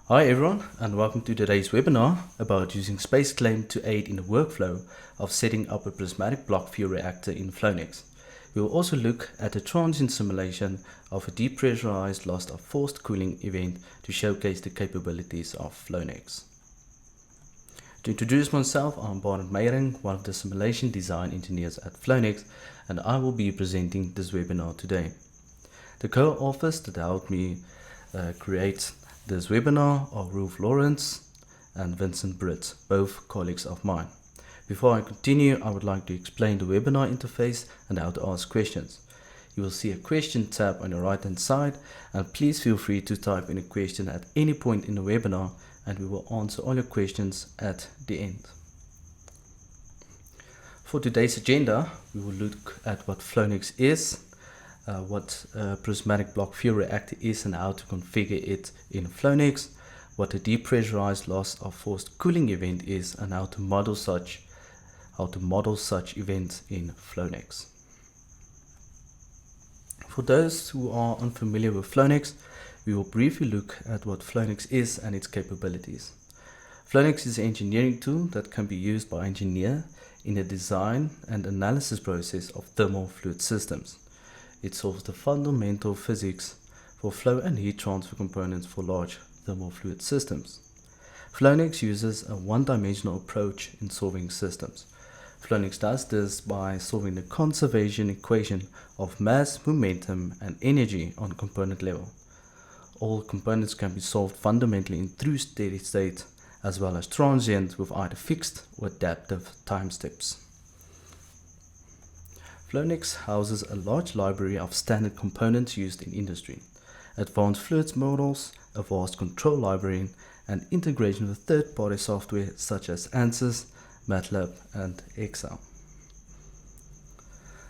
Hi everyone, and welcome to today's webinar about using SpaceClaim to aid in the workflow of setting up a prismatic block fuel reactor in Flownex. We will also look at a transient simulation of a depressurized loss of forced cooling event to showcase the capabilities of Flownex. To introduce myself, I'm Barnard Meyering, one of the simulation design engineers at Flownex, and I will be presenting this webinar today. The co-authors that helped me create this webinar are Rolf Lawrence and Vincent Britt, both colleagues of mine. Before I continue, I would like to explain the webinar interface and how to ask questions. You will see a question tab on your right hand side, and please feel free to type in a question at any point in the webinar and we will answer all your questions at the end. For today's agenda, we will look at what Flownex is, what a prismatic block fuel reactor is and how to configure it in Flownex, what a depressurized loss of forced cooling event is and how to model such events in Flownex. For those who are unfamiliar with Flownex, we will briefly look at what Flownex is and its capabilities. Flownex is an engineering tool that can be used by engineers in the design and analysis process of thermal fluid systems. It solves the fundamental physics for flow and heat transfer components for large thermal fluid systems. Flownex uses a one-dimensional approach in solving systems. Flownex does this by solving the conservation equation of mass, momentum, and energy on component level. All components can be solved fundamentally in true steady state as well as transient with either fixed or adaptive time steps. Flownex houses a large library of standard components used in industry, advanced fluids models, a vast control library, and integration with third-party software such as Ansys, MATLAB, and Excel.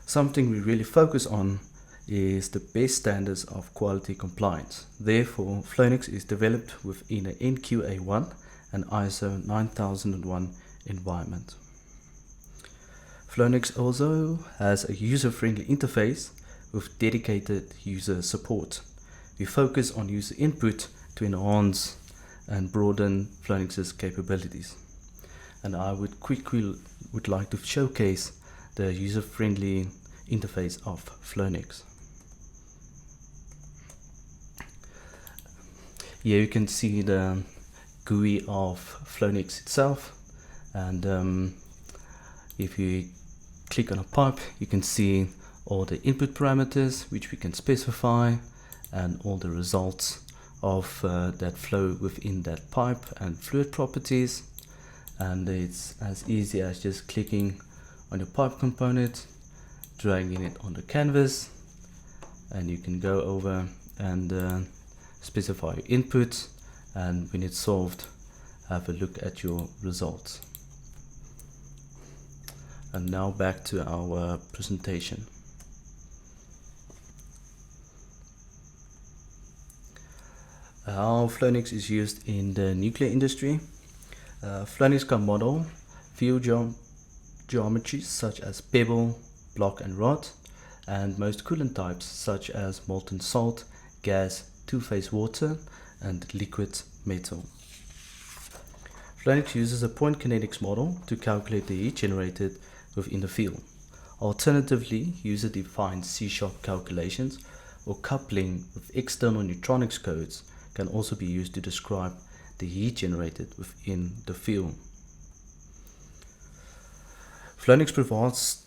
Something we really focus on is the best standards of quality compliance. Therefore, Flownex is developed within an NQA1 and ISO 9001 environment. Flownex also has a user-friendly interface with dedicated user support. We focus on user input to enhance and broaden Flownex's capabilities. And I would like to showcase the user-friendly interface of Flownex. Here you can see the GUI of Flownex itself, and if you click on a pipe, you can see all the input parameters which we can specify and all the results of that flow within that pipe and fluid properties. And it's as easy as just clicking on the pipe component, dragging it on the canvas, and you can go over and specify your input, and when it's solved, have a look at your results. And now back to our presentation. How Flownex is used in the nuclear industry. Flownex can model fuel geometries such as pebble, block and rod, and most coolant types such as molten salt, gas, two-phase water, and liquid metal. Flownex uses a point kinetics model to calculate the heat generated within the field. Alternatively, user-defined C# calculations or coupling with external neutronics codes can also be used to describe the heat generated within the field. Flownex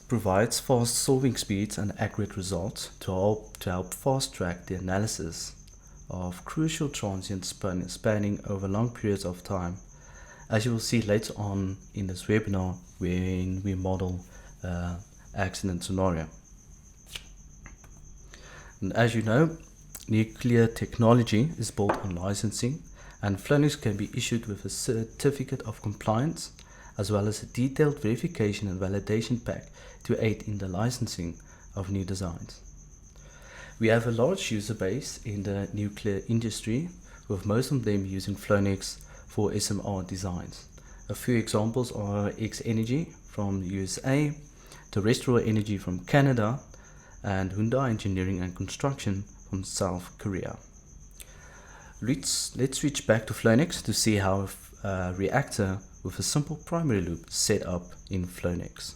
provides fast solving speeds and accurate results to help fast-track the analysis of crucial transient spanning over long periods of time, as you will see later on in this webinar when we model accident scenario. And as you know, nuclear technology is built on licensing, and Flownex can be issued with a certificate of compliance as well as a detailed verification and validation pack to aid in the licensing of new designs. We have a large user base in the nuclear industry, with most of them using Flownex for SMR designs. A few examples are X Energy from the USA, Terrestrial Energy from Canada, and Hyundai Engineering and Construction from South Korea. Let's switch back to Flownex to see how a reactor with a simple primary loop is set up in Flownex.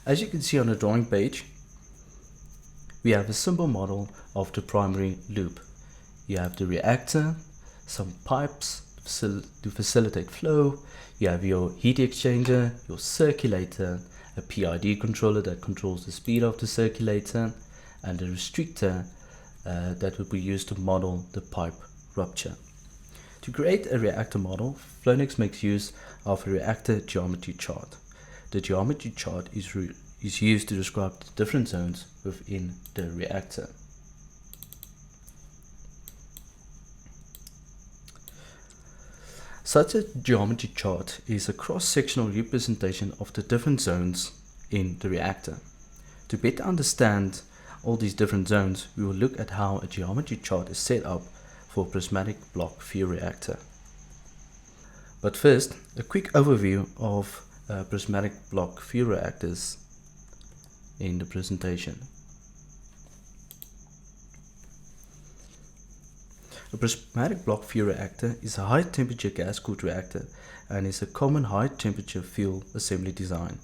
As you can see on the drawing page, we have a simple model of the primary loop. You have the reactor, some pipes to facilitate flow, you have your heat exchanger, your circulator, a PID controller that controls the speed of the circulator, and a restrictor that will be used to model the pipe rupture. To create a reactor model, Flownex makes use of a reactor geometry chart. The geometry chart is used to describe the different zones within the reactor. Such a geometry chart is a cross-sectional representation of the different zones in the reactor. To better understand all these different zones, we will look at how a geometry chart is set up for a prismatic block fuel reactor. But first, a quick overview of prismatic block fuel reactors in the presentation. A prismatic block fuel reactor is a high temperature gas cooled reactor and is a common high temperature fuel assembly design.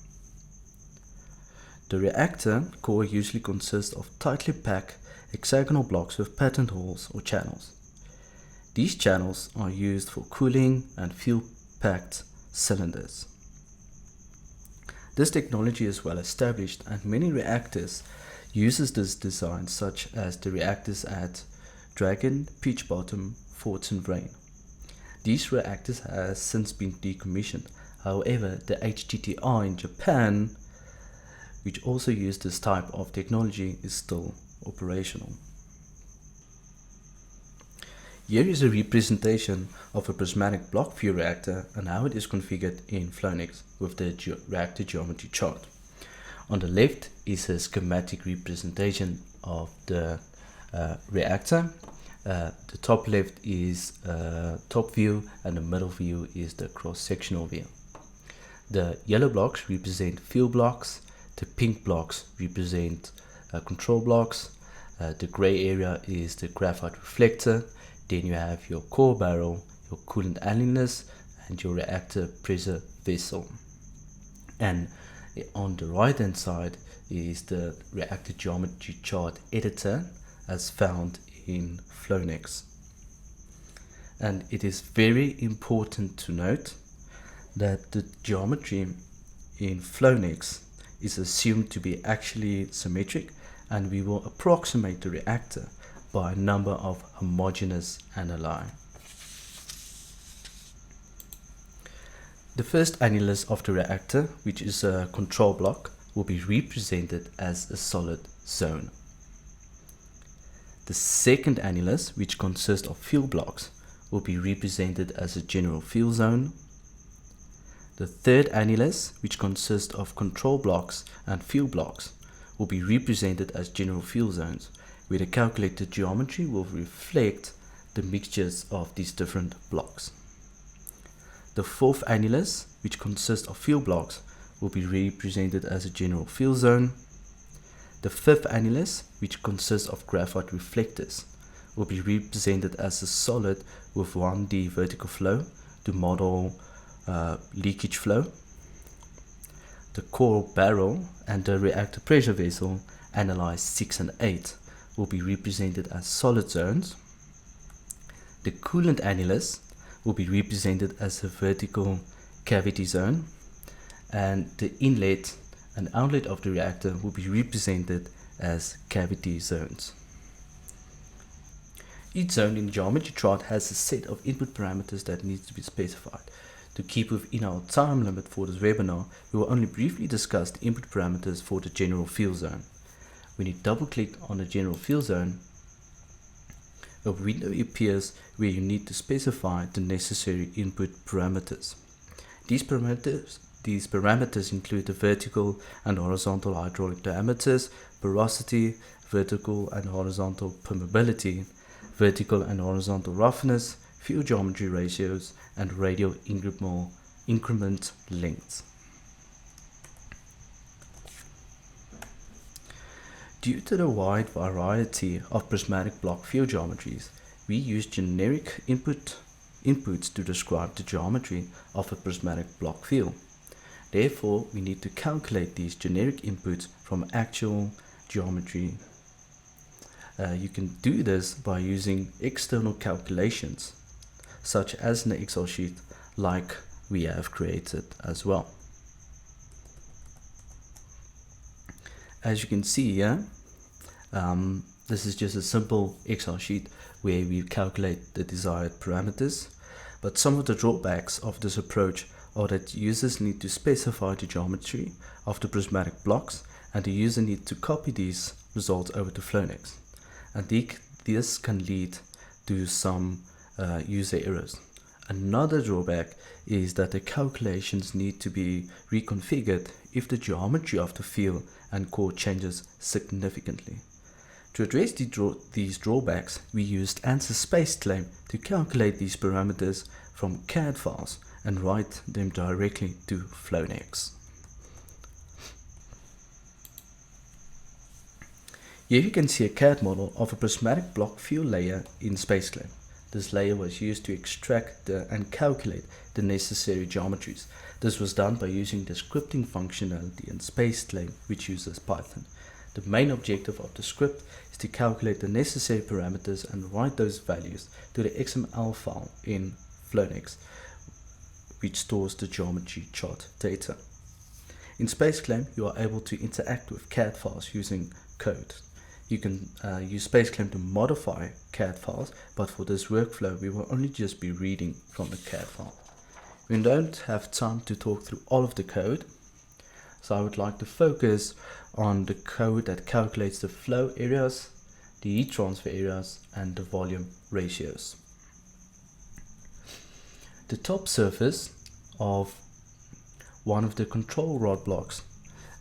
The reactor core usually consists of tightly packed hexagonal blocks with patterned holes or channels. These channels are used for cooling and fuel-packed cylinders. This technology is well established and many reactors uses this design, such as the reactors at Dragon, Peach Bottom, Forts and Vrain. These reactors have since been decommissioned. However, the HTTR in Japan, which also used this type of technology, is still operational. Here is a representation of a prismatic block fuel reactor and how it is configured in Flownex with the reactor geometry chart. On the left is a schematic representation of the reactor. The top left is top view and the middle view is the cross-sectional view. The yellow blocks represent fuel blocks, the pink blocks represent control blocks, the gray area is the graphite reflector, then you have your core barrel, your coolant annulus and your reactor pressure vessel. And on the right hand side is the reactor geometry chart editor as found in Flownex. And it is very important to note that the geometry in Flownex is assumed to be actually symmetric, and we will approximate the reactor by a number of homogeneous annuli. The first annulus of the reactor, which is a control block, will be represented as a solid zone. The second annulus, which consists of fuel blocks, will be represented as a general fuel zone. The third annulus, which consists of control blocks and fuel blocks, will be represented as general fuel zones, where the calculated geometry will reflect the mixtures of these different blocks. The fourth annulus, which consists of fuel blocks, will be represented as a general fuel zone. The fifth annulus, which consists of graphite reflectors, will be represented as a solid with 1D vertical flow to model leakage flow. The core barrel and the reactor pressure vessel, analyzed 6 and 8, will be represented as solid zones. The coolant annulus will be represented as a vertical cavity zone, and the inlet and outlet of the reactor will be represented as cavity zones. Each zone in the geometry chart has a set of input parameters that needs to be specified. To keep within our time limit for this webinar, we will only briefly discuss the input parameters for the general fuel zone. When you double click on the general fuel zone, a window appears where you need to specify the necessary input parameters. These parameters include the vertical and horizontal hydraulic diameters, porosity, vertical and horizontal permeability, vertical and horizontal roughness, fuel geometry ratios, and radial increment lengths. Due to the wide variety of prismatic block field geometries, we use generic inputs to describe the geometry of a prismatic block field. Therefore, we need to calculate these generic inputs from actual geometry. You can do this by using external calculations, such as in the Excel sheet, like we have created as well. As you can see here, this is just a simple Excel sheet where we calculate the desired parameters, but some of the drawbacks of this approach are that users need to specify the geometry of the prismatic blocks, and the user needs to copy these results over to Flownex, and this can lead to some user errors. Another drawback is that the calculations need to be reconfigured if the geometry of the field and chord changes significantly. To address these drawbacks, we used Ansys SpaceClaim to calculate these parameters from CAD files and write them directly to Flownex. Here you can see a CAD model of a prismatic block field layer in SpaceClaim. This layer was used to extract and calculate the necessary geometries. This was done by using the scripting functionality in SpaceClaim, which uses Python. The main objective of the script is to calculate the necessary parameters and write those values to the XML file in Flownex, which stores the geometry chart data. In SpaceClaim, you are able to interact with CAD files using code. You can use SpaceClaim to modify CAD files, but for this workflow we will only just be reading from the CAD file. We don't have time to talk through all of the code, so I would like to focus on the code that calculates the flow areas, the heat transfer areas, and the volume ratios. The top surface of one of the control rod blocks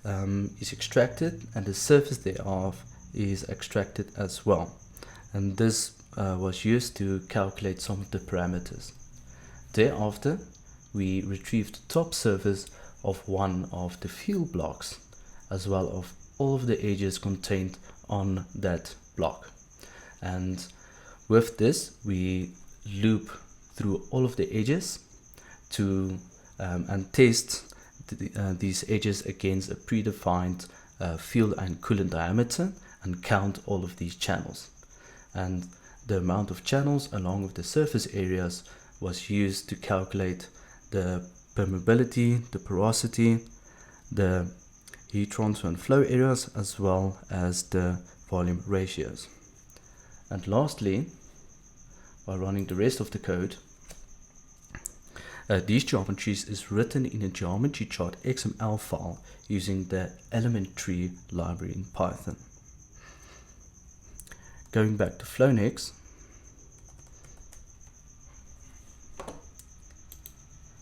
is extracted, and the surface thereof is extracted as well, and this was used to calculate some of the parameters. Thereafter, we retrieved the top surface of one of the field blocks, as well as all of the edges contained on that block, and with this we loop through all of the edges to and test these edges against a predefined field and coolant diameter, and count all of these channels, and the amount of channels along with the surface areas was used to calculate the permeability, the porosity, the heat transfer and flow areas, as well as the volume ratios. And lastly, by running the rest of the code, these geometries is written in a geometry chart XML file using the element tree library in Python. Going back to Flownex,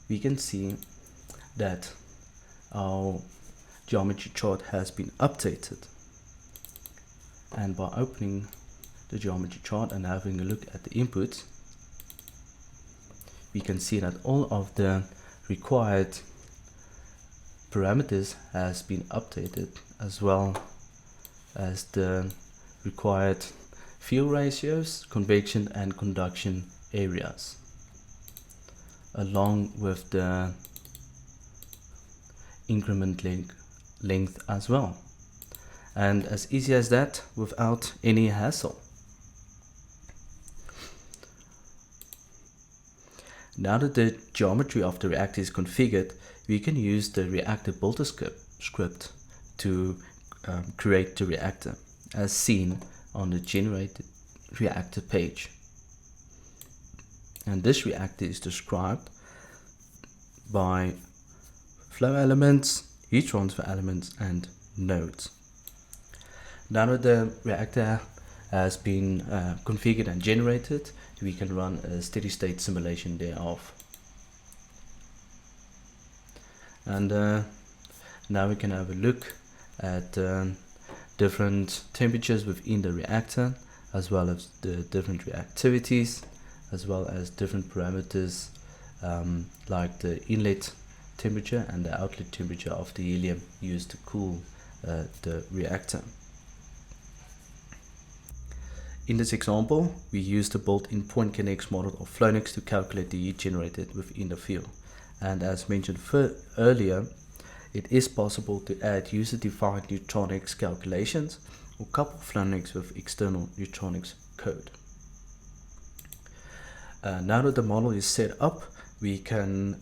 we can see that our geometry chart has been updated, and by opening the geometry chart and having a look at the inputs, we can see that all of the required parameters has been updated, as well as the required field ratios, convection and conduction areas, along with the increment length as well, and as easy as that, without any hassle. Now that the geometry of the reactor is configured, we can use the Reactor builder script to create the reactor, as seen on the generated reactor page. And this reactor is described by flow elements, heat transfer elements, and nodes. Now that the reactor has been configured and generated, we can run a steady state simulation thereof. And now we can have a look at different temperatures within the reactor, as well as the different reactivities, as well as different parameters like the inlet temperature and the outlet temperature of the helium used to cool the reactor. In this example, we use the built-in point kinetics model of Flownex to calculate the heat generated within the field. And as mentioned earlier, it is possible to add user-defined neutronics calculations or couple Flownex with external neutronics code. Now that the model is set up, we can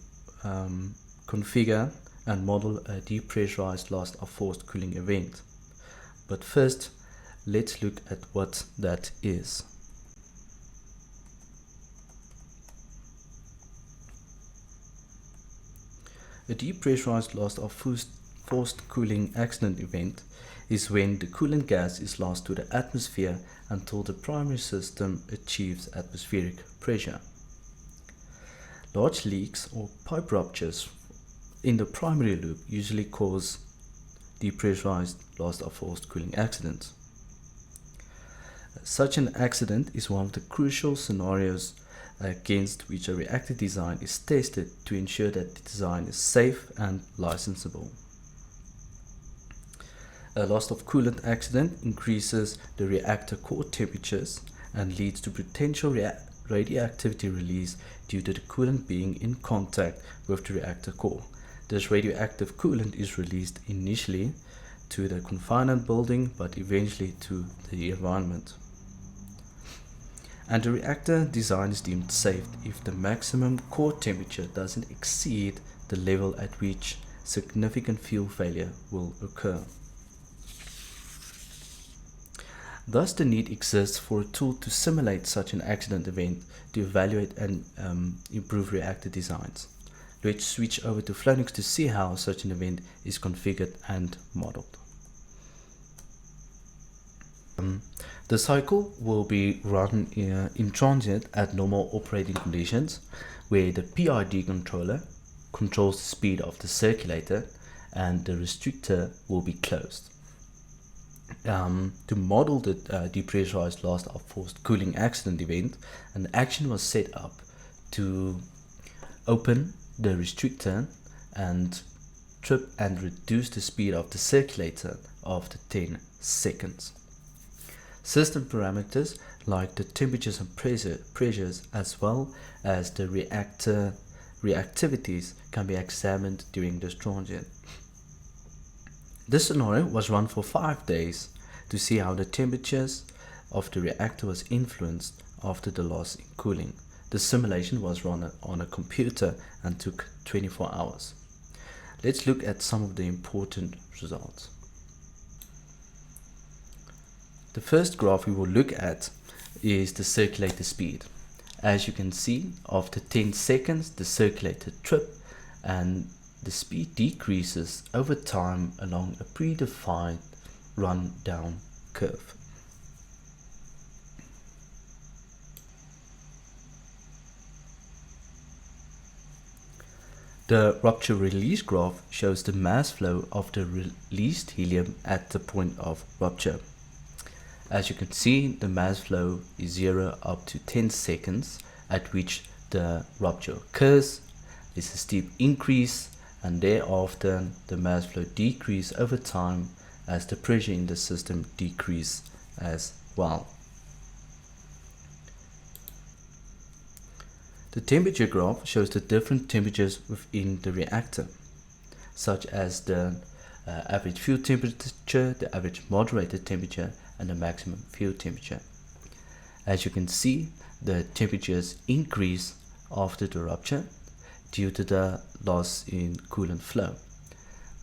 configure and model a depressurized loss of forced cooling event. But first, let's look at what that is. A depressurized loss of forced cooling accident event is when the coolant gas is lost to the atmosphere until the primary system achieves atmospheric pressure. Large leaks or pipe ruptures in the primary loop usually cause depressurized loss of forced cooling accidents. Such an accident is one of the crucial scenarios against which a reactor design is tested to ensure that the design is safe and licensable. A loss of coolant accident increases the reactor core temperatures and leads to potential radioactivity release due to the coolant being in contact with the reactor core. This radioactive coolant is released initially to the confinement building but eventually to the environment. And the reactor design is deemed safe if the maximum core temperature doesn't exceed the level at which significant fuel failure will occur. Thus, the need exists for a tool to simulate such an accident event to evaluate and improve reactor designs. Let's switch over to Flownex to see how such an event is configured and modeled. The cycle will be run in transient at normal operating conditions, where the PID controller controls the speed of the circulator and the restrictor will be closed. To model the depressurized loss of forced cooling accident event, an action was set up to open the restrictor and trip and reduce the speed of the circulator after 10 seconds. System parameters like the temperatures and pressures as well as the reactor reactivities can be examined during this transient. This scenario was run for 5 days to see how the temperatures of the reactor was influenced after the loss in cooling. The simulation was run on a computer and took 24 hours. Let's look at some of the important results. The first graph we will look at is the circulator speed. As you can see, after 10 seconds the circulator trips and the speed decreases over time along a predefined run-down curve. The rupture release graph shows the mass flow of the released helium at the point of rupture. As you can see, the mass flow is 0 up to 10 seconds, at which the rupture occurs. There's a steep increase, and thereafter the mass flow decreases over time as the pressure in the system decreases as well. The temperature graph shows the different temperatures within the reactor, such as the average fuel temperature, the average moderated temperature, and the maximum fuel temperature. As you can see, the temperatures increase after the rupture due to the loss in coolant flow.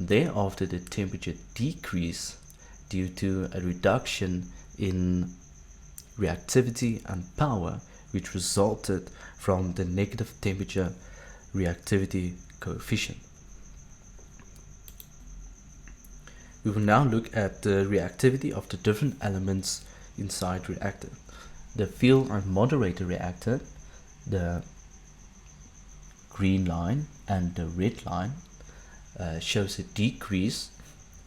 Thereafter, the temperature decrease due to a reduction in reactivity and power, which resulted from the negative temperature reactivity coefficient. We will now look at the reactivity of the different elements inside reactor. The field and moderator reactor, the green line and the red line, shows a decrease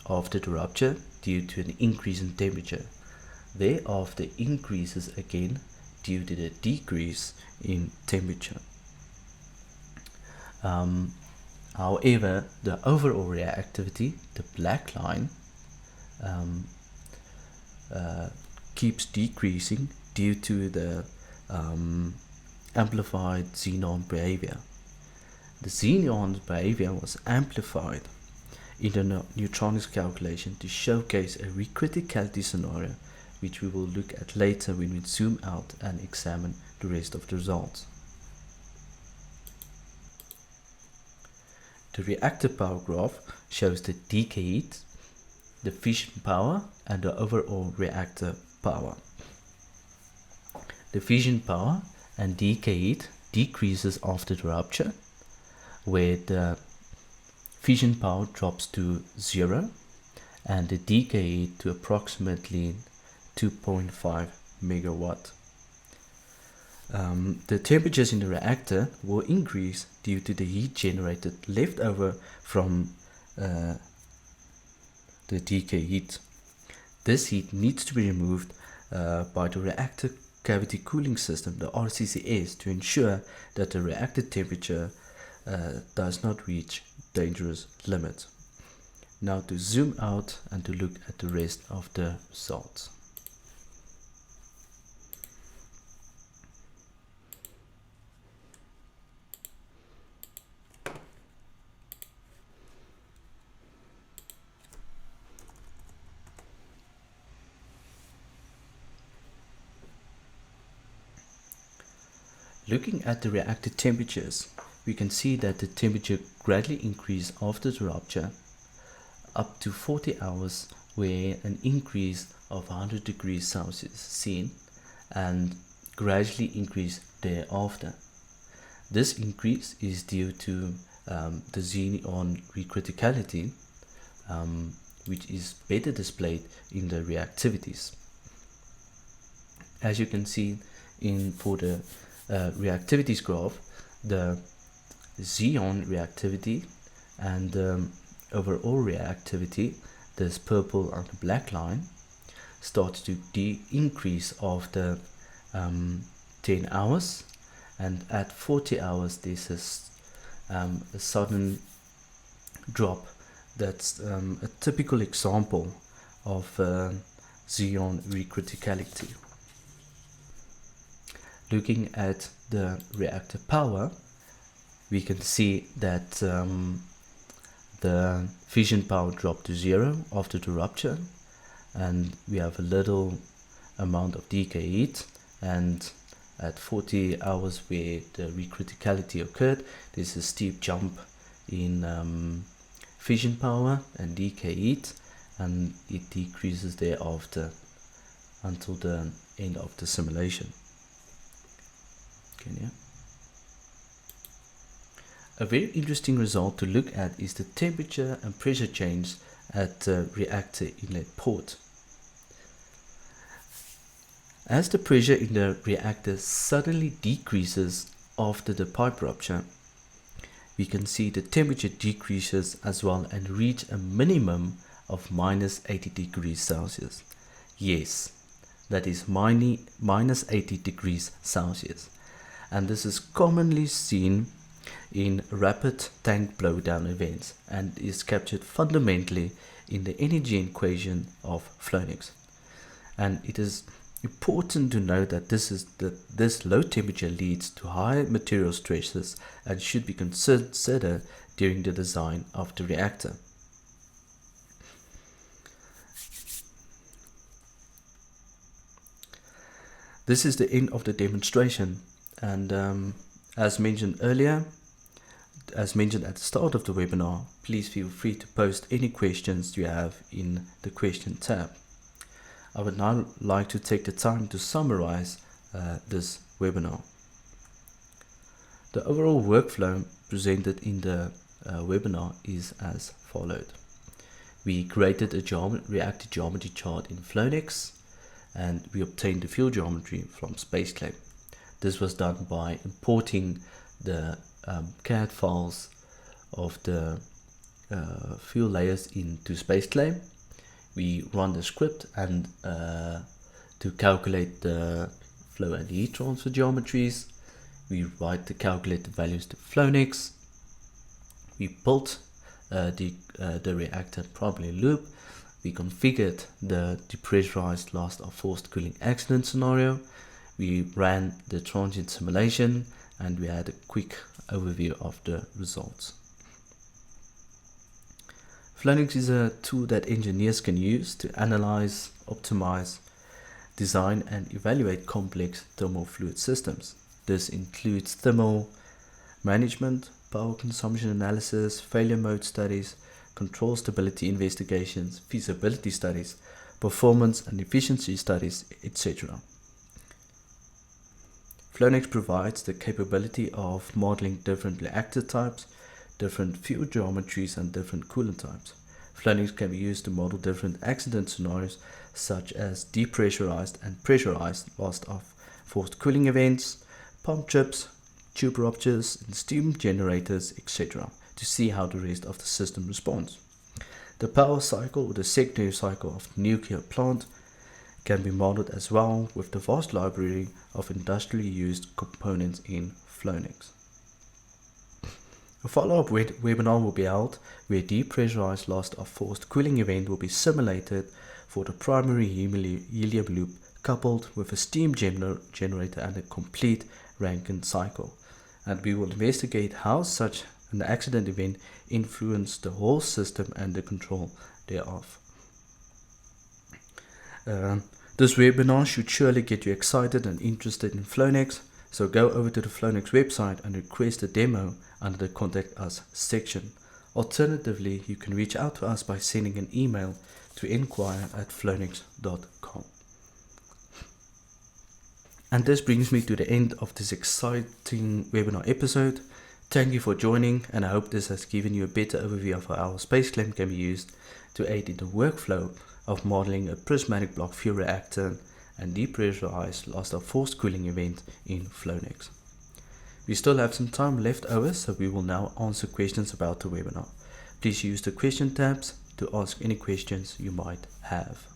after the rupture due to an increase in temperature. Thereafter increases again due to the decrease in temperature. However, the overall reactivity, the black line, keeps decreasing due to the amplified xenon behavior. The xenon behavior was amplified in the neutronics calculation to showcase a recriticality scenario, which we will look at later when we zoom out and examine the rest of the results. The reactor power graph shows the decay heat, the fission power, and the overall reactor power. The fission power and decay heat decreases after the rupture, where the fission power drops to 0 and the decay heat to approximately 2.5 megawatt. The temperatures in the reactor will increase due to the heat generated left over from the decay heat. This heat needs to be removed by the reactor cavity cooling system, the RCCS, to ensure that the reactor temperature does not reach dangerous limits. Now to zoom out and to look at the rest of the results. Looking at the reactor temperatures, we can see that the temperature gradually increased after the rupture up to 40 hours, where an increase of 100 degrees Celsius is seen and gradually increased thereafter. This increase is due to the xenon recriticality, which is better displayed in the reactivities. As you can see for the reactivities graph, the xenon reactivity and overall reactivity, this purple and the black line, starts to increase after 10 hours, and at 40 hours there's a sudden drop. That's a typical example of xenon recriticality. Looking at the reactor power, we can see that the fission power dropped to 0 after the rupture, and we have a little amount of decay heat, and at 40 hours where the recriticality occurred, there's a steep jump in fission power and decay heat, and it decreases thereafter until the end of the simulation. Okay, yeah. A very interesting result to look at is the temperature and pressure change at the reactor inlet port. As the pressure in the reactor suddenly decreases after the pipe rupture, we can see the temperature decreases as well and reach a minimum of minus 80 degrees Celsius. Yes, that is minus 80 degrees Celsius. And this is commonly seen in rapid tank blowdown events and is captured fundamentally in the energy equation of Flownex. And it is important to note that this low temperature leads to high material stresses and should be considered during the design of the reactor. This is the end of the demonstration, and as mentioned earlier, as mentioned at the start of the webinar, please feel free to post any questions you have in the question tab. I would now like to take the time to summarize this webinar. The overall workflow presented in the webinar is as followed. We created a reactor geometry chart in Flownex, and we obtained the field geometry from SpaceClaim. This was done by importing the CAD files of the field layers into SpaceClaim. We run the script and to calculate the flow and heat transfer geometries. We write the calculated values to Flownex. We built the reactor probably loop We configured the depressurized lost or forced cooling accident scenario. We ran the transient simulation, and we had a quick overview of the results. Flownex is a tool that engineers can use to analyze, optimize, design and evaluate complex thermal fluid systems. This includes thermal management, power consumption analysis, failure mode studies, control stability investigations, feasibility studies, performance and efficiency studies, etc. Flownex provides the capability of modeling different reactor types, different fuel geometries and different coolant types. Flownex can be used to model different accident scenarios such as depressurized and pressurized lost of forced cooling events, pump trips, tube ruptures and steam generators, etc. to see how the rest of the system responds. The power cycle or the secondary cycle of nuclear plant can be modeled as well with the vast library of industrially used components in Flownex. A follow-up webinar will be held where depressurized lost of forced cooling event will be simulated for the primary helium loop coupled with a steam generator and a complete Rankine cycle, and we will investigate how such an accident event influenced the whole system and the control thereof. This webinar should surely get you excited and interested in Flownex, so go over to the Flownex website and request a demo under the Contact Us section. Alternatively, you can reach out to us by sending an email to inquire@flownex.com. And this brings me to the end of this exciting webinar episode. Thank you for joining, and I hope this has given you a better overview of how our SpaceClaim can be used to aid in the workflow of modeling a prismatic block fuel reactor and depressurized lost of forced cooling event in Flownex. We still have some time left over, so we will now answer questions about the webinar. Please use the question tabs to ask any questions you might have.